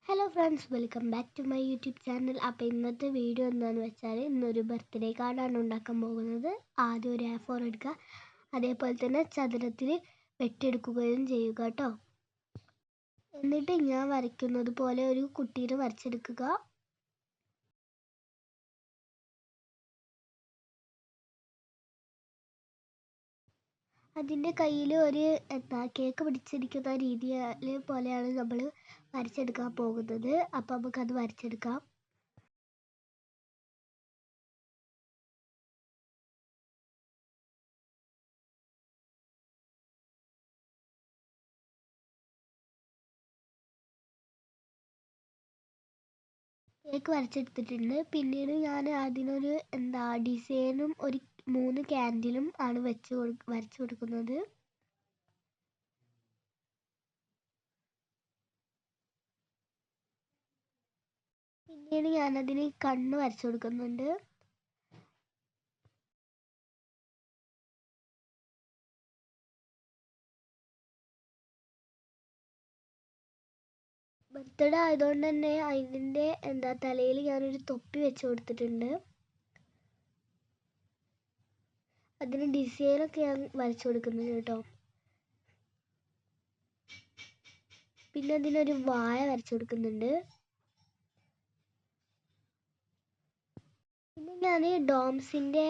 Hello friends, welcome back to my YouTube channel. അപ്പോൾ ഇന്നത്തെ video എന്താണെന്ന് വെച്ചാൽ ഇന്നൊരു ബർത്ത്ഡേ കാർഡാണ് ഉണ്ടാക്കാൻ പോകുന്നത്. ആദ്യം ഒരു A4 എടുക്കുക, അതേപോലെ തന്നെ ചതുരത്തിൽ വെട്ടിയെടുക്കുകയും ചെയ്യുക കേട്ടോ. എന്നിട്ട് ഞാൻ വരയ്ക്കുന്നത് പോലെ ഒരു കുട്ടീനെ വരച്ചെടുക്കുക. അതിൻ്റെ കയ്യിൽ ഒരു കേക്ക് പിടിച്ചിരിക്കുന്ന രീതിയിൽ പോലെയാണ് നമ്മൾ വരച്ചെടുക്കാൻ പോകുന്നത്. അപ്പോൾ നമുക്കത് വരച്ചെടുക്കാം. കേക്ക് വരച്ചെടുത്തിട്ടുണ്ട്. പിന്നീട് ഞാൻ അതിനൊരു ഡിസൈനും ഒരു 3 ക്യാൻഡിലും ആണ് വരച്ചു കൊടുക്കുന്നത്. പിന്നീട് ഞാനതിന് കണ്ണ് വരച്ചു കൊടുക്കുന്നുണ്ട്. ബർത്ത്ഡേ ആയതുകൊണ്ട് തന്നെ അതിൻ്റെ തലയിൽ ഞാനൊരു തൊപ്പി വെച്ച് കൊടുത്തിട്ടുണ്ട്. അതിന് ഡിസൈനൊക്കെ ഞാൻ വരച്ചു കൊടുക്കുന്നുണ്ട് കേട്ടോ. പിന്നെ അതിനൊരു വായ വരച്ചു കൊടുക്കുന്നുണ്ട്. പിന്നെ ഞാൻ ഡോംസിൻ്റെ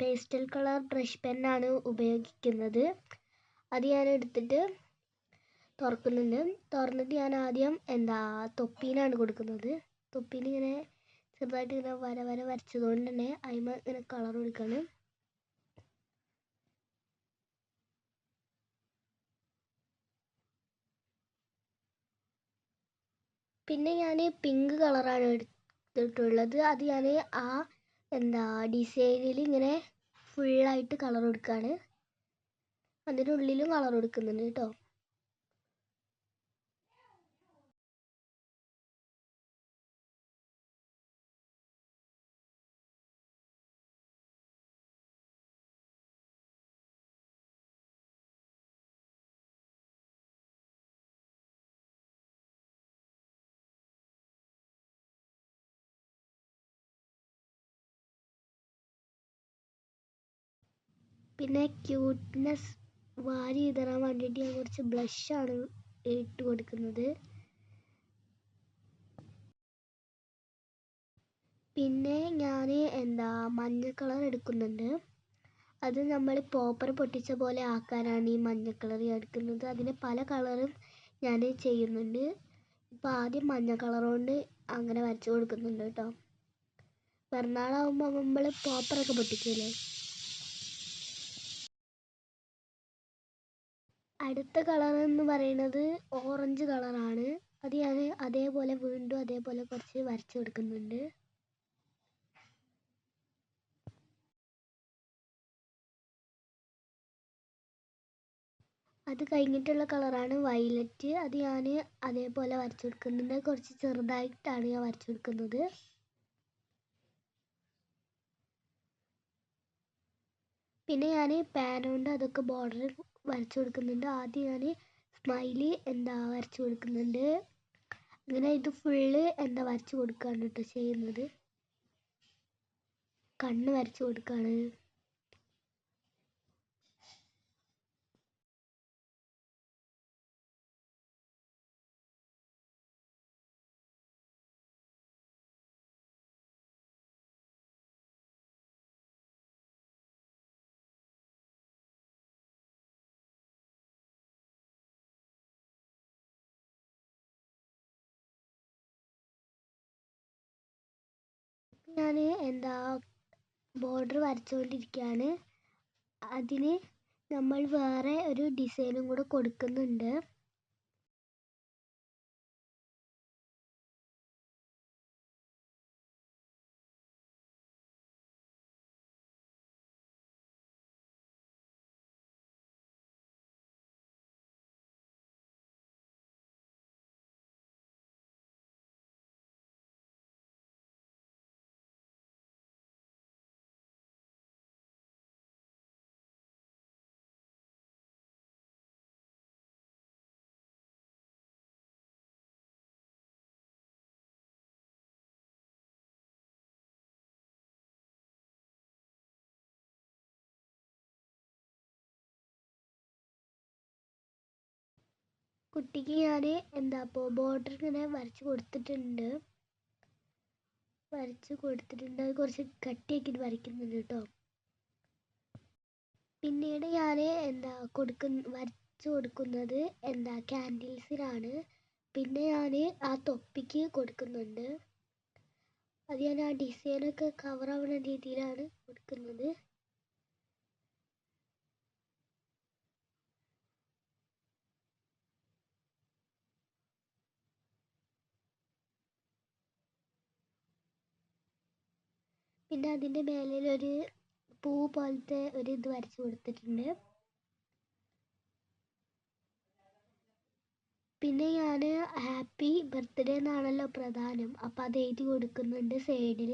പേസ്റ്റൽ കളർ ബ്രഷ് പെന്നാണ് ഉപയോഗിക്കുന്നത്. അത് ഞാൻ എടുത്തിട്ട് തുറക്കുന്നുണ്ട്. തുറന്നിട്ട് ഞാൻ ആദ്യം തൊപ്പീനാണ് കൊടുക്കുന്നത്. തൊപ്പീൽ ഇങ്ങനെ ചെറുതായിട്ട് ഇങ്ങനെ വര വര വരച്ചതുകൊണ്ട് തന്നെ അതിന് ഇങ്ങനെ കളർ കൊടുക്കണം. പിന്നെ ഞാൻ പിങ്ക് കളറാണ് എടുത്തിട്ടുള്ളത്. അത് ഞാൻ ഡിസൈനിൽ ഇങ്ങനെ ഫുള്ളായിട്ട് കളർ കൊടുക്കുകയാണ്. അതിനുള്ളിലും കളർ കൊടുക്കുന്നുണ്ട് കേട്ടോ. പിന്നെ ക്യൂട്ട്നെസ് വാരി വിതറാൻ വേണ്ടിയിട്ട് ഞാൻ കുറച്ച് ബ്ലഷാണ് ഇട്ട് കൊടുക്കുന്നത്. പിന്നെ ഞാൻ മഞ്ഞ കളർ എടുക്കുന്നുണ്ട്. അത് നമ്മൾ പോപ്പർ പൊട്ടിച്ച പോലെ ആക്കാനാണ് ഈ മഞ്ഞ കളർ എടുക്കുന്നത്. അതിന് പല കളറും ഞാൻ ചെയ്യുന്നുണ്ട്. ഇപ്പോൾ ആദ്യം മഞ്ഞ കളർ കൊണ്ട് അങ്ങനെ വരച്ച് കൊടുക്കുന്നുണ്ട് കേട്ടോ. പിറന്നാളാകുമ്പോൾ നമ്മൾ പോപ്പറൊക്കെ പൊട്ടിക്കില്ലേ. അടുത്ത കളർ എന്ന് പറയുന്നത് ഓറഞ്ച് കളറാണ്. അത് ഞാൻ അതേപോലെ വീണ്ടും അതേപോലെ കുറച്ച് വരച്ച് കൊടുക്കുന്നുണ്ട്. അത് കഴിഞ്ഞിട്ടുള്ള കളറാണ് വയലറ്റ്. അത് ഞാൻ അതേപോലെ വരച്ചു കൊടുക്കുന്നുണ്ട്. കുറച്ച് ചെറുതായിട്ടാണ് ഞാൻ വരച്ചു കൊടുക്കുന്നത്. പിന്നെ ഞാൻ പാൻ കൊണ്ട് അതൊക്കെ ബോർഡർ വരച്ചു കൊടുക്കുന്നുണ്ട്. ആദ്യം ഞാൻ സ്മൈലി വരച്ചു കൊടുക്കുന്നുണ്ട്. അങ്ങനെ ഇത് ഫുള്ള് വരച്ചു കൊടുക്കുകയാണ് കേട്ടോ ചെയ്യുന്നത്. കണ്ണ് വരച്ചു കൊടുക്കുകയാണ്. ഞാൻ ബോർഡർ വരച്ചുകൊണ്ടിരിക്കുകയാണ്. അതിന് നമ്മൾ വേറെ ഒരു ഡിസൈനും കൂടെ കൊടുക്കുന്നുണ്ട്. കുട്ടിക്ക് ഞാൻ ഇപ്പോൾ ബോർഡർ ഇങ്ങനെ വരച്ച് കൊടുത്തിട്ടുണ്ട്. അത് കുറച്ച് കട്ടിയാക്കിയിട്ട് വരയ്ക്കുന്നുണ്ട് കേട്ടോ. പിന്നീട് ഞാൻ വരച്ച് കൊടുക്കുന്നത് ക്യാൻഡിൽസിലാണ്. പിന്നെ ഞാൻ ആ തൊപ്പിക്ക് കൊടുക്കുന്നുണ്ട്. അത് ഞാൻ ആ ഡിസൈനൊക്കെ കവർ ആവുന്ന രീതിയിലാണ് കൊടുക്കുന്നത്. പിന്നെ അതിൻ്റെ മേലൊരു പൂ പോലത്തെ ഒരു ഇത് വരച്ച് കൊടുത്തിട്ടുണ്ട്. പിന്നെ ഞാൻ ഹാപ്പി ബർത്ത്ഡേ എന്നാണല്ലോ പ്രധാനം, അപ്പം അത് എഴുതി കൊടുക്കുന്നുണ്ട് സൈഡിൽ.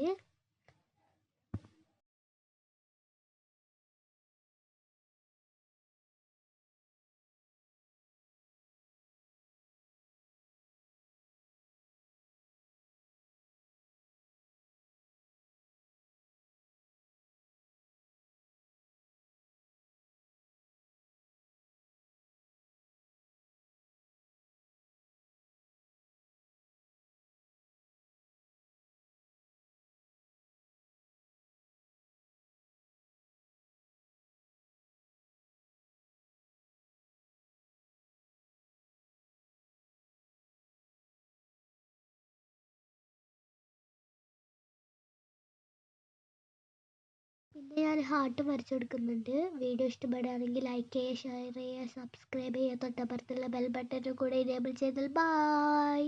പിന്നെ ഞാൻ ഹാർട്ട് വരച്ചു കൊടുക്കുന്നുണ്ട്. വീഡിയോ ഇഷ്ടപ്പെടുകയാണെങ്കിൽ ലൈക്ക് ചെയ്യുക, ഷെയർ ചെയ്യുക, സബ്സ്ക്രൈബ് ചെയ്യുക, തൊട്ടപ്പുറത്തുള്ള ബെൽ ബട്ടൻ്റെ കൂടെ എനേബിൾ ചെയ്താൽ ബൈ.